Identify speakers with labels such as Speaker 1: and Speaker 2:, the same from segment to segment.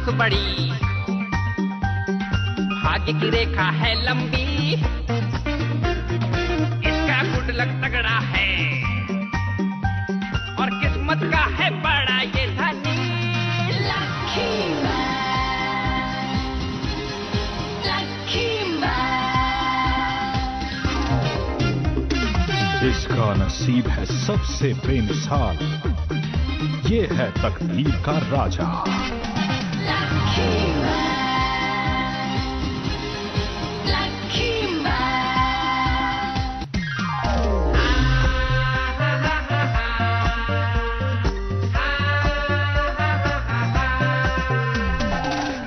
Speaker 1: घास बड़ी, भाग्य की रेखा है लंबी, इसका गुड लक तगड़ा है और किस्मत का है बड़ा ये धनी।
Speaker 2: इसका नसीब है सबसे बेमिसाल, ये है तकदीर का राजा।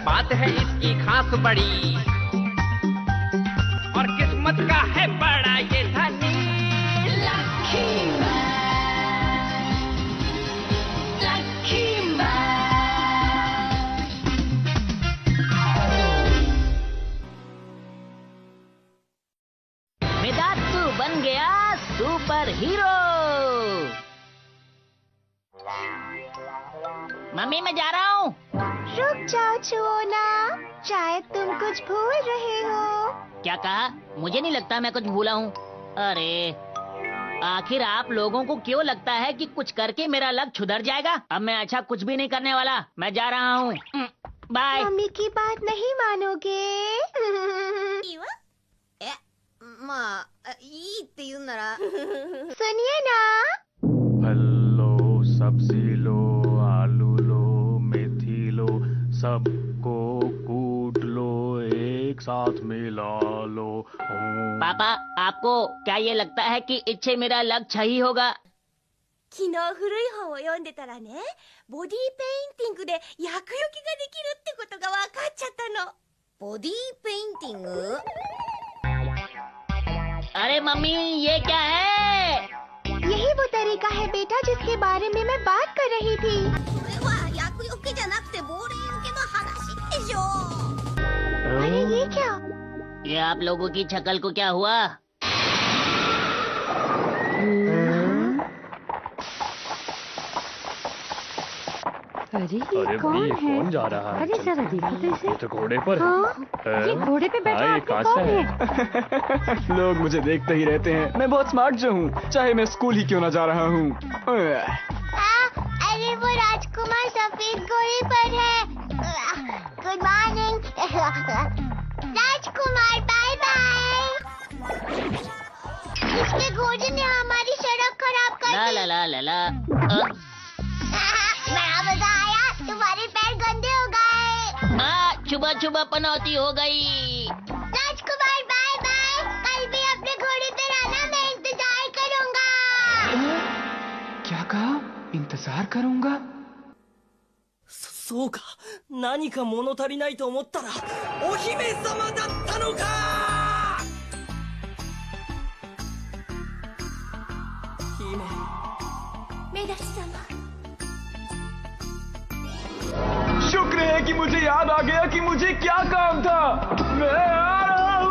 Speaker 1: बात है इसकी खास बड़ी और किस्मत का है बड़ा ये धनी।
Speaker 3: मिदात्सु बन गया सुपर हीरो। मम्मी मैं जा रहा हूँ।
Speaker 4: रुक जाओ छुओना, शायद तुम कुछ भूल रहे हो।
Speaker 3: क्या कहा? मुझे नहीं लगता मैं कुछ भूला हूँ। अरे आखिर आप लोगों को क्यों लगता है कि कुछ करके मेरा लक सुधर जाएगा? अब मैं अच्छा कुछ भी नहीं करने वाला, मैं जा रहा हूँ। बाय।
Speaker 4: मम्मी की बात नहीं मानोगे।
Speaker 5: まあ、いいって言うなら
Speaker 4: सुनिए ना।
Speaker 2: फल लो, सब्जी लो, आलू लो, मेथी लो, सबको कूट लो, एक साथ मिला लो।
Speaker 3: पापा आपको क्या ये लगता है कि इससे मेरा लक सही होगा?
Speaker 5: 昨日古い本を読んでたらね、ボディーペインティングで厄除けができるってことが分かっちゃったの。ボディーペインティング？
Speaker 3: अरे मम्मी ये क्या है?
Speaker 4: यही वो तरीका है बेटा जिसके बारे में मैं बात कर रही थी।
Speaker 5: それは厄除けじゃなくて亡霊除けの話でしょ。
Speaker 4: अरे ये क्या?
Speaker 3: ये आप लोगों की शक्ल को क्या हुआ?
Speaker 6: अरे ये कौन जा रहा है?
Speaker 7: अरे जरा देखो तो इसे।
Speaker 6: ये तो घोड़े पर है।
Speaker 7: हाँ, ये घोड़े पे बैठा
Speaker 6: ये
Speaker 7: आदमी
Speaker 6: कहाँ
Speaker 7: कौन
Speaker 6: से
Speaker 7: है?
Speaker 8: लोग मुझे देखते ही रहते हैं, मैं बहुत स्मार्ट जो हूँ, चाहे मैं स्कूल ही क्यों ना जा रहा हूँ।
Speaker 4: अरे वो राजकुमार सफेद घोड़े पर है। गुड मॉर्निंग राजकुमार, बाय बाय। उसके घोड़े ने हमारी सड़क खराब कर
Speaker 3: ला
Speaker 4: दी।
Speaker 3: ला ला ला ला।
Speaker 4: बड़ा मजा आया, तुम्हारे पैर गंदे हो गए।
Speaker 3: छुबा छुबा पनौती हो गई।
Speaker 4: राजकुमार बाय बाय, कल भी अपने घोड़े पर आना, मैं इंतजार करूंगा।
Speaker 8: क्या कहा? इंतजार करूंगा?
Speaker 9: そうか、何か物足りないと思ったらお姫様だったのか。姫、
Speaker 5: 目立ち様。
Speaker 8: शुक्र है कि मुझे याद आ गया कि मुझे क्या काम था। मैं आ रहा हूँ।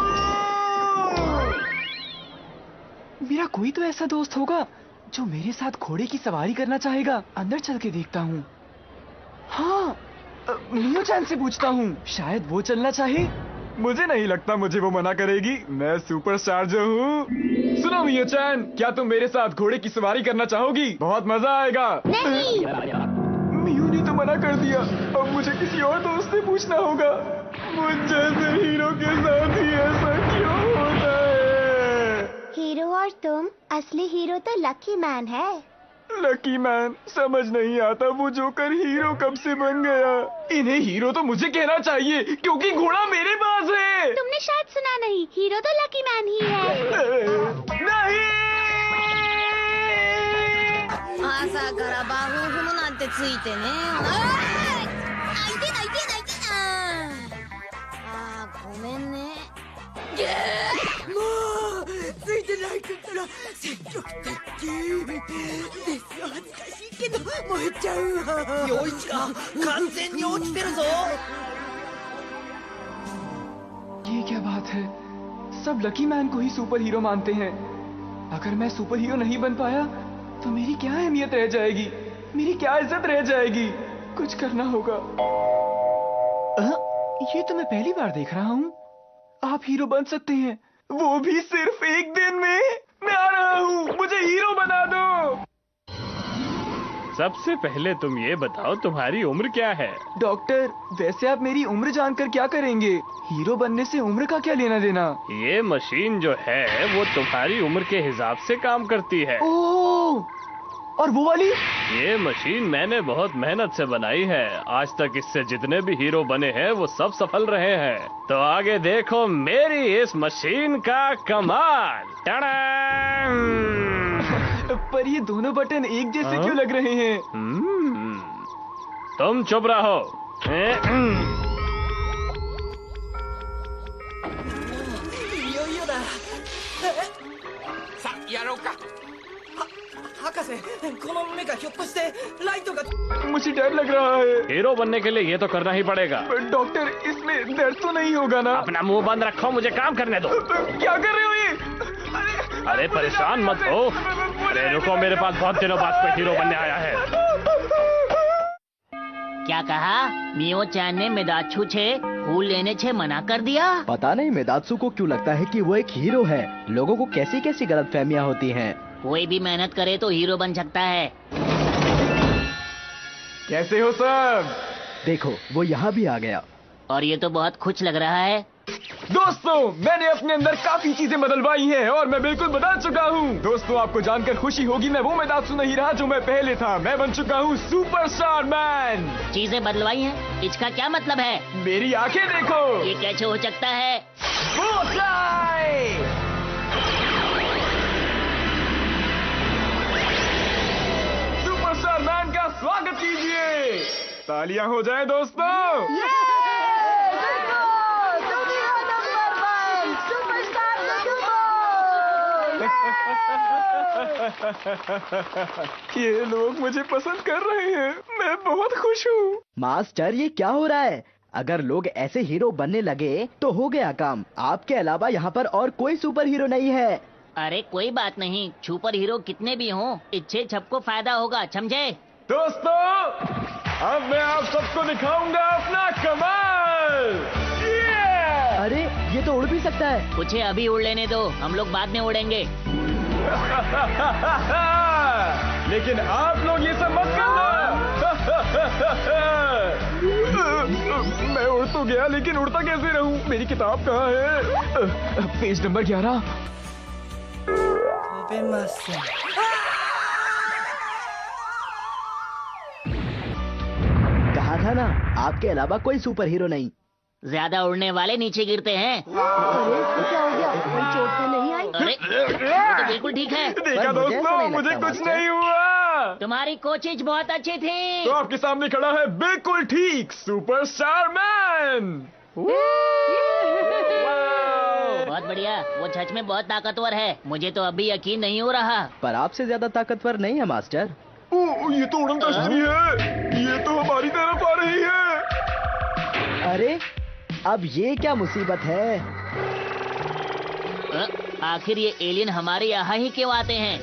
Speaker 8: मेरा कोई तो ऐसा दोस्त होगा जो मेरे साथ घोड़े की सवारी करना चाहेगा। अंदर चल के देखता हूँ। हाँ, मियो चैन से पूछता हूँ, शायद वो चलना चाहे। मुझे नहीं लगता मुझे वो मना करेगी, मैं सुपरस्टार जो हूँ। सुनो मियो चैन, क्या तुम मेरे साथ घोड़े की सवारी करना चाहोगी? बहुत मजा आएगा।
Speaker 4: नहीं।
Speaker 8: मियो ने तो मना कर दिया, अब मुझे किसी और दोस्त से पूछना होगा। मुझ जैसे हीरो के साथ ही ऐसा क्यों होता है?
Speaker 4: हीरो और तुम, असली हीरो तो लकी मैन है।
Speaker 8: Lucky man? समझ नहीं आता वो जोकर हीरो कब से बन गया। इन्हें हीरो तो मुझे कहना चाहिए क्योंकि घोड़ा मेरे पास है।
Speaker 4: तुमने शायद सुना नहीं, हीरो तो लकी मैन ही है।
Speaker 8: नहीं।
Speaker 5: 朝からバフ踏むなんてついてね。いけないいけないいけない。ごめんね。
Speaker 9: もうついてないって言ったら積極的ですよ。恥ずかしいけど燃えちゃうわ。陽一が完全に落ちてるぞ。
Speaker 8: ये क्या बात है? सब लकी मैन को ही सुपर हीरो मानते हैं। अगर मैं सुपर हीरो नहीं बन पाया तो मेरी क्या अहमियत रह जाएगी, मेरी क्या इज्जत रह जाएगी। कुछ करना होगा। ये तो मैं पहली बार देख रहा हूँ। आप हीरो बन सकते हैं, वो भी सिर्फ एक दिन में। मैं आ रहा हूँ, मुझे हीरो बना दो।
Speaker 10: सबसे पहले तुम ये बताओ तुम्हारी उम्र क्या है?
Speaker 8: डॉक्टर, वैसे आप मेरी उम्र जानकर क्या करेंगे? हीरो बनने से उम्र का क्या लेना देना?
Speaker 10: ये मशीन जो है वो तुम्हारी उम्र के हिसाब से काम करती है।
Speaker 8: ओह, और वो वाली?
Speaker 10: ये मशीन मैंने बहुत मेहनत से बनाई है। आज तक इससे जितने भी हीरो बने हैं वो सब सफल रहे हैं। तो आगे देखो मेरी इस मशीन का कमाल। टड़ांग!
Speaker 8: पर ये दोनों बटन एक जैसे क्यों लग रहे हैं?
Speaker 10: तुम चुप रहो।
Speaker 9: いよいよだ。
Speaker 1: さあやろうか。
Speaker 9: 博士、このメカひょっとしてライトが。
Speaker 8: मुझे डर लग रहा है।
Speaker 10: हीरो बनने के लिए ये तो करना ही पड़ेगा।
Speaker 8: डॉक्टर, इसमें दर्द तो नहीं होगा ना?
Speaker 10: अपना मुंह बंद रखो, मुझे काम करने दो।
Speaker 8: क्या कर रहे हो ये?
Speaker 10: अरे परेशान मत हो। अरे रुको, मेरे पास बहुत दिनों बाद कोई हीरो बनने आया है।
Speaker 3: क्या कहा? मियो चैन ने मेदात्सु छे फूल लेने छे मना कर दिया?
Speaker 11: पता नहीं मेदात्सु को क्यों लगता है कि वो एक हीरो है। लोगों को कैसी कैसी गलतफहमियां होती हैं।
Speaker 3: कोई भी मेहनत करे तो हीरो बन सकता है।
Speaker 8: कैसे हो सब?
Speaker 11: देखो, वो यहाँ भी आ गया।
Speaker 3: और ये तो बहुत खुश लग रहा है।
Speaker 8: दोस्तों, मैंने अपने अंदर काफी चीजें बदलवाई हैं और मैं बिल्कुल बदल चुका हूँ। दोस्तों, आपको जानकर खुशी होगी, मैं वो मेदात्सु नहीं रहा जो मैं पहले था। मैं बन चुका हूँ सुपरस्टार मैन।
Speaker 3: चीजें बदलवाई हैं? इसका क्या मतलब है?
Speaker 8: मेरी आंखें देखो।
Speaker 3: ये कैसे हो सकता है?
Speaker 8: सुपरस्टार मैन का स्वागत कीजिए। तालियां हो जाए दोस्तों। ये लोग मुझे पसंद कर रहे हैं, मैं बहुत खुश हूँ।
Speaker 11: मास्टर, ये क्या हो रहा है? अगर लोग ऐसे हीरो बनने लगे तो हो गया काम। आपके अलावा यहाँ पर और कोई सुपर हीरो नहीं है।
Speaker 3: अरे कोई बात नहीं, सुपर हीरो कितने भी हों, इससे सबको फायदा होगा, समझे?
Speaker 8: दोस्तों, अब मैं आप सबको दिखाऊंगा अपना कमाल।
Speaker 11: अरे, ये तो उड़ भी सकता है।
Speaker 3: उसे अभी उड़ लेने दो, हम लोग बाद में उड़ेंगे।
Speaker 8: लेकिन आप लोग ये सब मत करना। मैं उड़ तो गया, लेकिन उड़ता कैसे रहूं? मेरी किताब कहाँ है? Page number 11।
Speaker 11: कहा था ना, आपके अलावा कोई सुपर हीरो नहीं।
Speaker 3: ज्यादा उड़ने वाले नीचे गिरते हैं।
Speaker 7: अरे क्या हो गया? कोई चोट तो नहीं आई?
Speaker 3: अरे वो तो बिल्कुल ठीक है।
Speaker 8: देखा दोस्तों, मुझे कुछ नहीं हुआ।
Speaker 3: तुम्हारी कोशिश बहुत अच्छी थी।
Speaker 8: तो आपके सामने खड़ा है बिल्कुल ठीक सुपरस्टार मैन।
Speaker 3: बहुत बढ़िया, वो सच में बहुत ताकतवर है। मुझे तो अभी यकीन नहीं हो रहा।
Speaker 11: पर आपसे ज्यादा ताकतवर नहीं है मास्टर।
Speaker 8: ये तो उड़न कश्ती है। ये तो हमारी तरफ आ रही है।
Speaker 11: अरे, अब ये क्या मुसीबत है?
Speaker 3: आखिर ये एलियन हमारे यहाँ ही क्यों आते हैं?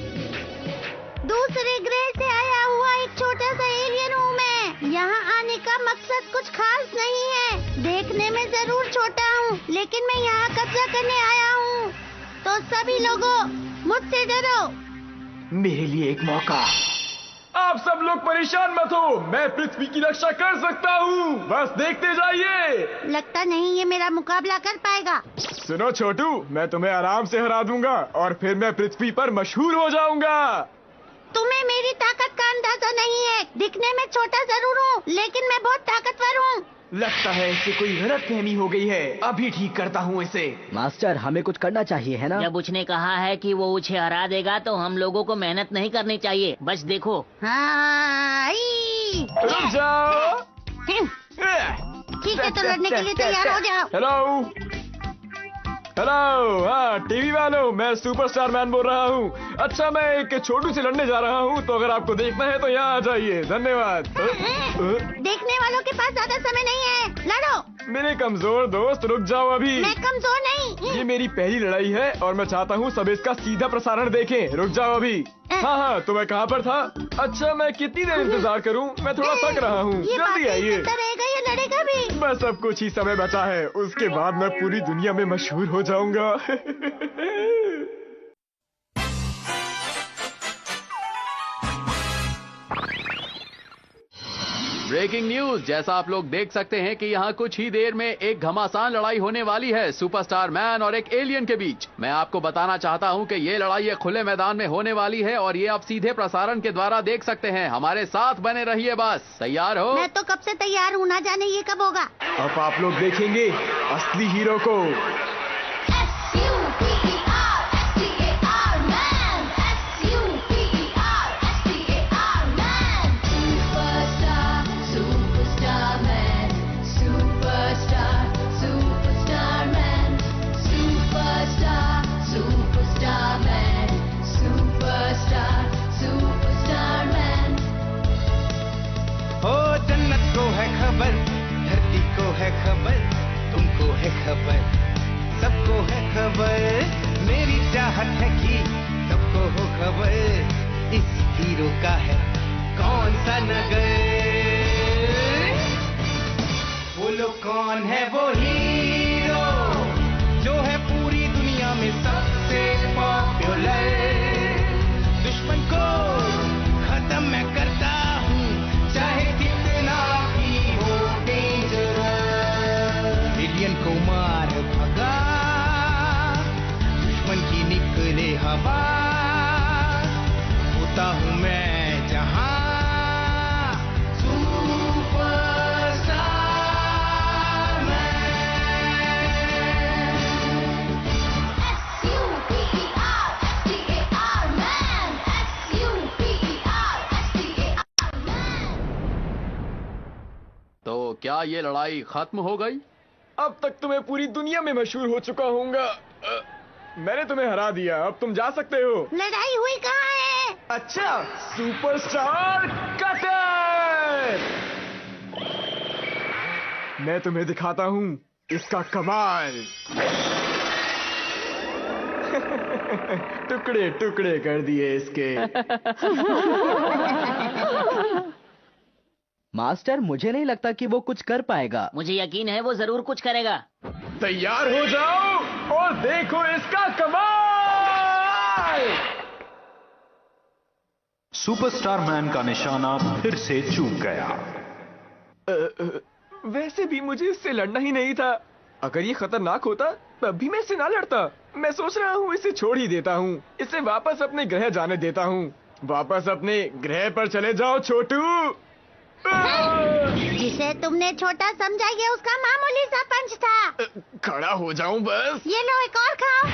Speaker 4: दूसरे ग्रह से आया हुआ एक छोटा सा एलियन हूँ मैं। यहाँ आने का मकसद कुछ खास नहीं है। देखने में जरूर छोटा हूँ, लेकिन मैं यहाँ कब्जा करने आया हूँ। तो सभी लोगों, मुझसे डरो।
Speaker 8: मेरे लिए एक मौका। आप सब लोग परेशान मत हो, मैं पृथ्वी की रक्षा कर सकता हूँ। बस देखते जाइए।
Speaker 4: लगता नहीं ये मेरा मुकाबला कर पाएगा।
Speaker 8: सुनो छोटू, मैं तुम्हें आराम से हरा दूंगा और फिर मैं पृथ्वी पर मशहूर हो जाऊंगा।
Speaker 4: तुम्हें मेरी ताकत का अंदाजा नहीं है। दिखने में छोटा जरूर हूँ, लेकिन मैं बहुत ताकतवर हूँ।
Speaker 8: लगता है इससे कोई गलतफहमी हो गई है। अभी ठीक करता हूँ इसे।
Speaker 11: मास्टर, हमें कुछ करना चाहिए, है ना?
Speaker 3: जब उसने कहा है कि वो उसे हरा देगा तो हम लोगों को मेहनत नहीं करनी चाहिए। बस देखो।
Speaker 4: हाँ,
Speaker 8: रुक जाओ।
Speaker 4: ठीक है, तो लड़ने के लिए तैयार हो जाओ।
Speaker 8: हेलो हेलो, हाँ टीवी वालों, मैं सुपरस्टार मैन बोल रहा हूँ। अच्छा, मैं एक छोटू से लड़ने जा रहा हूँ, तो अगर आपको देखना है तो यहाँ आ जाइए। धन्यवाद।
Speaker 4: देखने वालों के पास ज्यादा समय नहीं है, लड़ो।
Speaker 8: मेरे कमजोर दोस्त, रुक जाओ अभी।
Speaker 4: मैं कमजोर नहीं।
Speaker 8: ये मेरी पहली लड़ाई है और मैं चाहता हूँ सब इसका सीधा प्रसारण देखें। रुक जाओ अभी। हाँ, तो मैं कहाँ पर था? अच्छा, मैं कितनी देर इंतजार करूँ? मैं थोड़ा थक रहा हूँ।
Speaker 4: ये
Speaker 8: जल्दी आइए।
Speaker 4: रहेगा या लड़ेगा भी।
Speaker 8: बस अब कुछ ही समय बचा है, उसके बाद मैं पूरी दुनिया में मशहूर हो जाऊंगा।
Speaker 12: ब्रेकिंग न्यूज, जैसा आप लोग देख सकते हैं कि यहाँ कुछ ही देर में एक घमासान लड़ाई होने वाली है सुपरस्टार मैन और एक एलियन के बीच। मैं आपको बताना चाहता हूँ कि ये लड़ाई एक खुले मैदान में होने वाली है और ये आप सीधे प्रसारण के द्वारा देख सकते हैं। हमारे साथ बने रहिए बस। तैयार हो?
Speaker 4: मैं तो कब से तैयार हूँ, ना जाने ये कब होगा।
Speaker 8: अब आप लोग देखेंगे असली हीरो को।
Speaker 13: धरती को है खबर, तुमको है खबर, सबको है खबर। मेरी चाहत है कि सबको हो खबर, इस हीरो का है कौन सा नगर। बोलो कौन है वो हीरो जो है पूरी दुनिया में सबसे पॉपुलर। दुश्मन को खत्म मैं करता हूँ, चाहे कितना भी हो डेंजरस। एलियन को मार भगा, दुश्मन की निकले हवा। होता हूँ मैं जहाँ
Speaker 12: तो क्या ये लड़ाई खत्म हो गई?
Speaker 8: अब तक तो मैं पूरी दुनिया में मशहूर हो चुका हूँगा। मैंने तुम्हें हरा दिया, अब तुम जा सकते हो।
Speaker 4: लड़ाई हुई कहाँ है?
Speaker 8: अच्छा, सुपरस्टार कटर। मैं तुम्हें दिखाता हूँ इसका कमाल। टुकड़े टुकड़े कर दिए इसके।
Speaker 11: मास्टर, मुझे नहीं लगता कि वो कुछ कर पाएगा।
Speaker 3: मुझे यकीन है वो जरूर कुछ करेगा।
Speaker 8: तैयार हो जाओ और देखो इसका कमाल।
Speaker 2: सुपरस्टार मैन का निशाना फिर से चूक गया।
Speaker 8: वैसे भी मुझे इससे लड़ना ही नहीं था। अगर ये खतरनाक होता तब भी मैं इससे ना लड़ता। मैं सोच रहा हूँ इसे छोड़ ही देता हूँ, इसे वापस अपने ग्रह जाने देता हूँ। वापस अपने ग्रह पर चले जाओ छोटू।
Speaker 4: जिसे तुमने छोटा समझा, ये उसका मामूली सा पंच था।
Speaker 8: खड़ा हो जाऊं बस।
Speaker 4: ये लो एक और खाओ।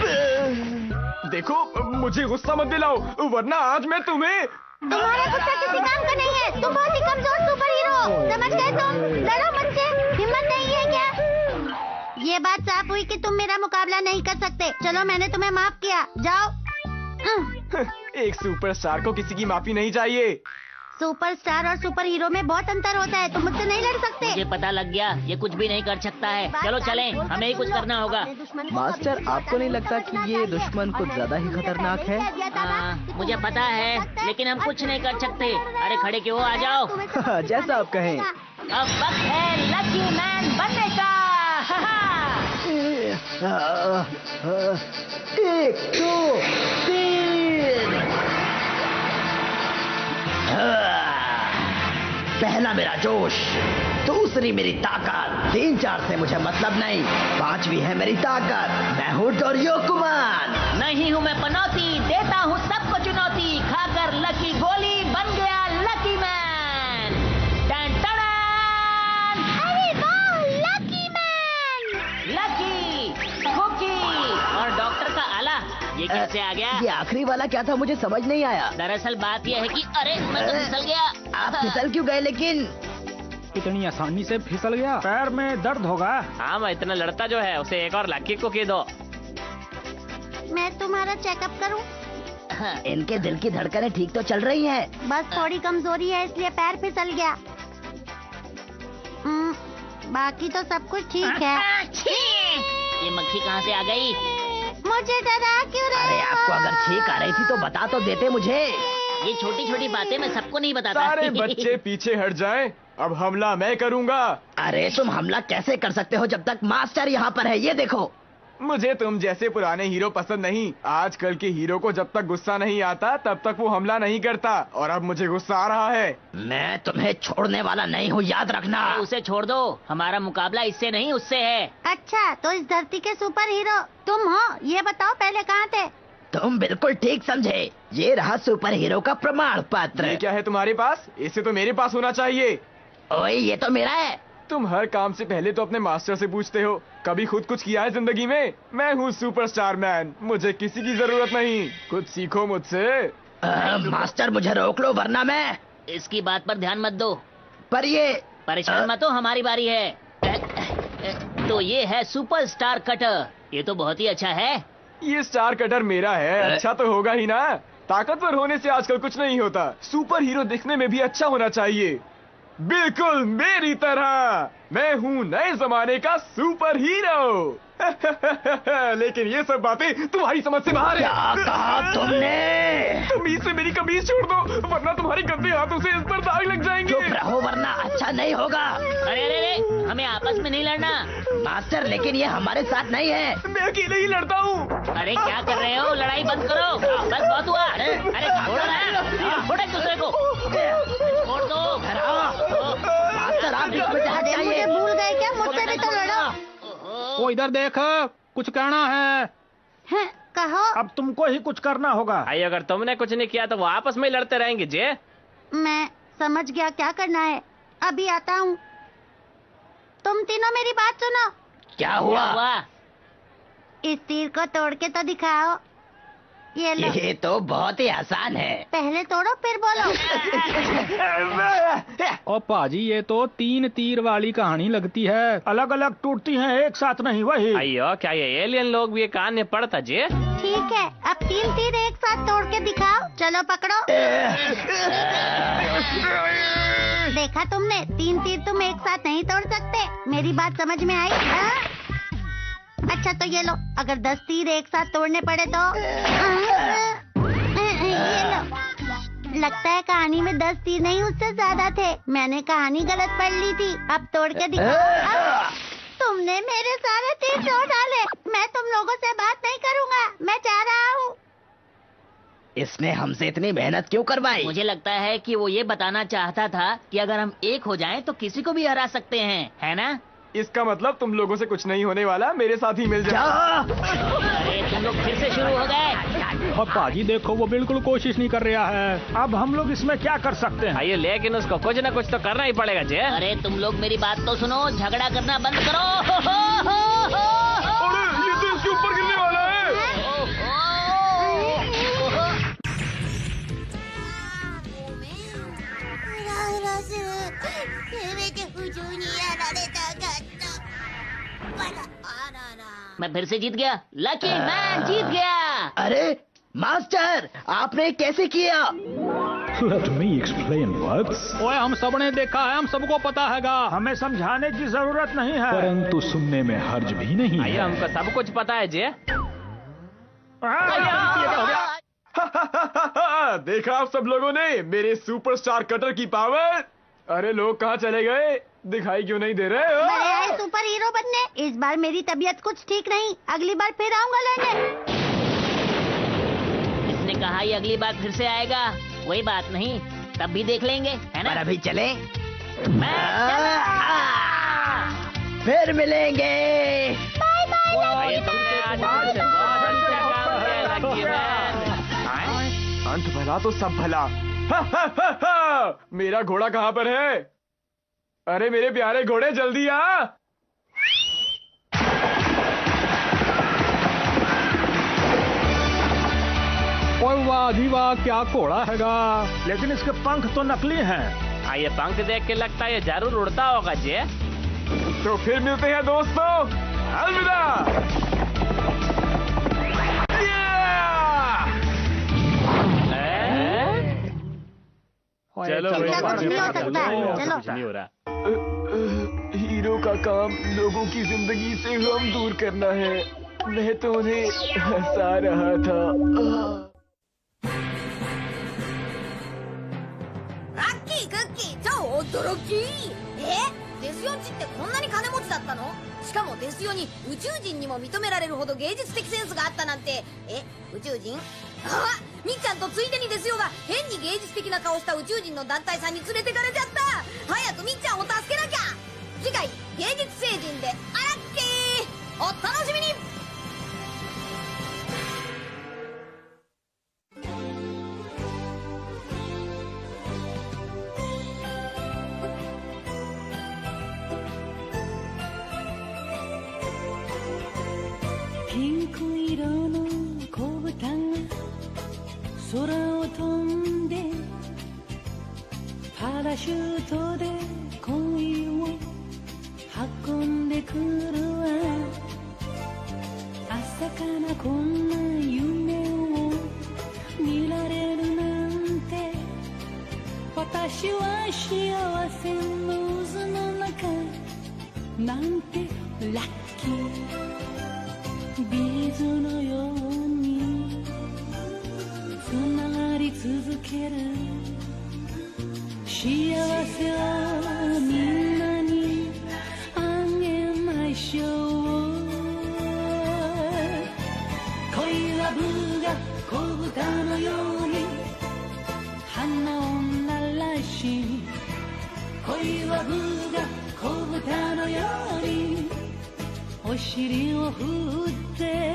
Speaker 8: देखो, मुझे गुस्सा मत दिलाओ, वरना आज मैं तुम्हें।
Speaker 4: तुम्हारा गुस्सा किसी काम का नहीं है। तुम बहुत ही कमजोर सुपर हीरो, समझ गए तुम? लड़ो मुझसे, हिम्मत नहीं है क्या? ये बात साफ हुई कि तुम मेरा मुकाबला नहीं कर सकते। चलो, मैंने तुम्हें माफ किया, जाओ।
Speaker 8: एक सुपरस्टार को किसी की माफी नहीं चाहिए।
Speaker 4: सुपरस्टार और सुपर हीरो में बहुत अंतर होता है। तुम मुझसे नहीं लड़ सकते।
Speaker 3: मुझे पता लग गया, ये कुछ भी नहीं कर सकता है। चलो चलें, हमें ही कुछ करना होगा।
Speaker 11: मास्टर, आपको नहीं लगता कि ये दुश्मन कुछ ज्यादा ही खतरनाक है?
Speaker 3: मुझे पता है, लेकिन हम कुछ नहीं कर सकते। अरे खड़े क्यों, आ जाओ।
Speaker 11: जैसा आप कहें।
Speaker 3: अब वक्त है लकी मैन बनने का।
Speaker 11: 1 2 3। पहला मेरा जोश, दूसरी मेरी ताकत, 3 4 से मुझे मतलब नहीं, 5वीं है मेरी ताकत। मैं हूँ डोरियोकुमान।
Speaker 3: नहीं हूँ मैं पनौती, देता हूँ सबको चुनौती। खाकर लकी गोली बन गया लकी मैन। टन टन।
Speaker 4: अरे वाह, लकी मैन।
Speaker 3: लकी, कुकी और डॉक्टर का आला, ये कैसे आ गया?
Speaker 11: ये आखिरी वाला क्या था, मुझे समझ नहीं आया।
Speaker 3: दरअसल बात यह है कि अरे मैं तो फिसल गया।
Speaker 11: आप फिसल क्यों गए? लेकिन
Speaker 14: इतनी आसानी से फिसल गया, पैर में दर्द होगा।
Speaker 10: हाँ, मैं इतना लड़ता जो है उसे एक और लकी कुकी दो।
Speaker 4: मैं तुम्हारा चेकअप करूं?
Speaker 11: इनके दिल की धड़कनें ठीक तो चल रही हैं।
Speaker 4: बस थोड़ी कमजोरी है, इसलिए पैर फिसल गया। बाकी तो सब कुछ ठीक है।
Speaker 3: ये मक्खी कहाँ से आ गई?
Speaker 4: मुझे डरा क्यों रहे हो?
Speaker 11: अरे आपको अगर छींक आ रही थी तो बता तो देते मुझे।
Speaker 3: ये छोटी छोटी बातें मैं सबको नहीं बताता।
Speaker 8: सारे बच्चे पीछे हट जाएं। अब हमला मैं करूंगा।
Speaker 11: अरे तुम हमला कैसे कर सकते हो जब तक मास्टर यहाँ पर है? ये देखो।
Speaker 8: मुझे तुम जैसे पुराने हीरो पसंद नहीं। आजकल के हीरो को जब तक गुस्सा नहीं आता तब तक वो हमला नहीं करता, और अब मुझे गुस्सा आ रहा है।
Speaker 11: मैं तुम्हें छोड़ने वाला नहीं हूँ, याद रखना।
Speaker 3: उसे छोड़ दो, हमारा मुकाबला इससे नहीं उससे है।
Speaker 4: अच्छा, तो इस धरती के सुपर हीरो तुम हो? ये बताओ पहले कहाँ थे?
Speaker 11: तुम बिल्कुल ठीक समझे। ये रहा सुपर हीरो का प्रमाण पत्र।
Speaker 8: ये क्या है तुम्हारे पास? इसे तो मेरे पास होना चाहिए।
Speaker 11: ओए, ये तो मेरा है।
Speaker 8: तुम हर काम से पहले तो अपने मास्टर से पूछते हो, कभी खुद कुछ किया है जिंदगी में? मैं हूँ सुपरस्टार मैन, मुझे किसी की जरूरत नहीं। कुछ सीखो मुझसे।
Speaker 11: मास्टर मुझे रोक लो वरना मैं।
Speaker 3: इसकी बात पर ध्यान मत दो।
Speaker 11: पर ये
Speaker 3: परेशान मत हो, हमारी बारी है। तो ये है सुपरस्टार कटर। ये तो बहुत ही अच्छा है।
Speaker 8: ये स्टार कटर मेरा है। अच्छा तो होगा ही ना। ताकतवर होने से आजकल कुछ नहीं होता। सुपर हीरो दिखने में भी अच्छा होना चाहिए, बिल्कुल मेरी तरह। मैं हूँ नए जमाने का सुपर हीरो। लेकिन ये सब बातें तुम्हारी समझ से बाहर है।
Speaker 11: क्या कहा तुमने?
Speaker 8: तुम इससे मेरी कमीज छोड़ दो, वरना तुम्हारे गंदे हाथों से इस पर दाग लग जाएंगे।
Speaker 11: चुप रहो वरना अच्छा नहीं होगा।
Speaker 3: अरे अरे अरे, हमें आपस में नहीं लड़ना।
Speaker 11: मास्टर, लेकिन ये हमारे साथ नहीं है।
Speaker 8: मैं अकेले ही लड़ता हूँ।
Speaker 3: अरे क्या कर रहे हो? लड़ाई बंद करो, बस बहुत हुआ। अरे छोड़ो ना, छोड़ो एक दूसरे को, छोड़ दो।
Speaker 11: मास्टर, आप इसमें जहाँ चाहिए।
Speaker 4: भूल गए क्या? मुझसे भी तो लड़ो।
Speaker 14: वो इधर देख, कुछ कहना है?
Speaker 4: कहो।
Speaker 14: अब तुमको ही कुछ करना होगा।
Speaker 10: भाई अगर तुमने कुछ नहीं किया तो वो आपस में लड़ते रहेंगे जे।
Speaker 4: मैं समझ गया क्या करना है, अभी आता हूँ। तुम तीनों मेरी बात सुनो।
Speaker 11: क्या हुआ?
Speaker 4: इस तीर को तोड़ के तो दिखाओ। ये लो।
Speaker 11: ये तो बहुत ही आसान है।
Speaker 4: पहले तोड़ो फिर बोलो।
Speaker 14: ओ पाजी, ये तो 3 तीर वाली कहानी लगती है। अलग अलग टूटती हैं, एक साथ नहीं। वही।
Speaker 10: अयो, क्या ये एलियन लोग भी ये कान में पड़ता जे?
Speaker 4: ठीक है, अब 3 तीर एक साथ तोड़ के दिखाओ। चलो पकड़ो। देखा तुमने, 3 तीर तुम एक साथ नहीं तोड़ सकते। मेरी बात समझ में आई? अच्छा तो ये लो, अगर 10 तीर एक साथ तोड़ने पड़े तो ये लो। लगता है कहानी में 10 तीर नहीं, उससे ज्यादा थे। मैंने कहानी गलत पढ़ ली थी। अब तोड़ के दिखाओ। तुमने मेरे सारे तीर तोड़ डाले। मैं तुम लोगों से बात नहीं करूंगा, मैं जा रहा हूँ।
Speaker 11: इसने हमसे इतनी मेहनत क्यों करवाई?
Speaker 3: मुझे लगता है कि वो ये बताना चाहता था कि अगर हम एक हो जाएं तो किसी को भी हरा सकते हैं, है ना?
Speaker 8: इसका मतलब तुम लोगों से कुछ नहीं होने वाला, मेरे साथ ही मिल जाओ।
Speaker 3: अरे तुम लोग फिर से शुरू हो गए।
Speaker 14: और पाजी देखो, वो बिल्कुल कोशिश नहीं कर रहा है। अब हम लोग इसमें क्या कर सकते हैं?
Speaker 10: आइए, लेकिन उसको कुछ न कुछ तो करना ही पड़ेगा जे।
Speaker 3: अरे तुम लोग मेरी बात तो सुनो, झगड़ा करना बंद करो।
Speaker 8: अरे ये तो इसके ऊपर गिरने वाला है।
Speaker 3: मैं फिर से जीत गया। लकी मैन जीत गया।
Speaker 11: अरे मास्टर, आपने कैसे किया?
Speaker 2: Let me explain works.
Speaker 14: ओए, हम सबने देखा है, हम सबको पता हैगा। हमें समझाने की जरूरत नहीं है।
Speaker 2: परंतु सुनने में हर्ज भी नहीं
Speaker 10: आइए,
Speaker 2: है।
Speaker 10: हमको सब कुछ पता है जे।
Speaker 8: देखा आप सब लोगों ने मेरे सुपरस्टार कटर की पावर। अरे लोग कहाँ चले गए? दिखाई क्यों नहीं दे रहे?
Speaker 4: मैं आए सुपर हीरो बनने। इस बार मेरी तबीयत कुछ ठीक नहीं, अगली बार फिर आऊंगा लड़ने।
Speaker 3: इसने कहा ये अगली बार फिर से आएगा। कोई बात नहीं, तब भी देख लेंगे, है ना?
Speaker 11: पर अभी चले।
Speaker 3: मैं
Speaker 11: फिर मिलेंगे।
Speaker 4: Bye bye.
Speaker 8: अंत भला तो सब भला। मेरा घोड़ा कहाँ पर है? अरे मेरे प्यारे घोड़े, जल्दी आ।
Speaker 14: ओए वाह जी वाह, क्या घोड़ा हैगा। लेकिन इसके पंख तो नकली हैं।
Speaker 10: आइए, पंख देख के लगता है ये जरूर उड़ता होगा जे।
Speaker 8: तो फिर मिलते हैं दोस्तों, अलविदा।
Speaker 10: चलो
Speaker 4: कुछ नहीं हो सकता है। चलो।
Speaker 10: कुछ नहीं हो रहा।
Speaker 8: हीरो का काम लोगों की जिंदगी से गम दूर करना है। मैं तो उन्हें हंसा रहा था।
Speaker 5: ラッキークッキキー超驚き。デスヨンちってこんなに金持ちだったの？しかもデスヨに宇宙人にも認められるほど芸術的センスがあったなんて。宇宙人？あ、みっちゃんとついでにデスヨが変に芸術的な顔した宇宙人の団体さんに連れてかれちゃった。早くみっちゃんを助けなきゃ。次回芸術星人でアラッキー、お楽しみに。
Speaker 15: ピンク色の子豚が空を飛んでパラシュートで恋を運んでくるわ。朝からこんな夢を見られるなんて、私は幸せの渦の中なんてラッキー。ビーズのようにつながり続ける幸せをみんなにあげましょう。恋はブが子豚のように花を鳴らし、恋はブが子豚のようにお尻を振って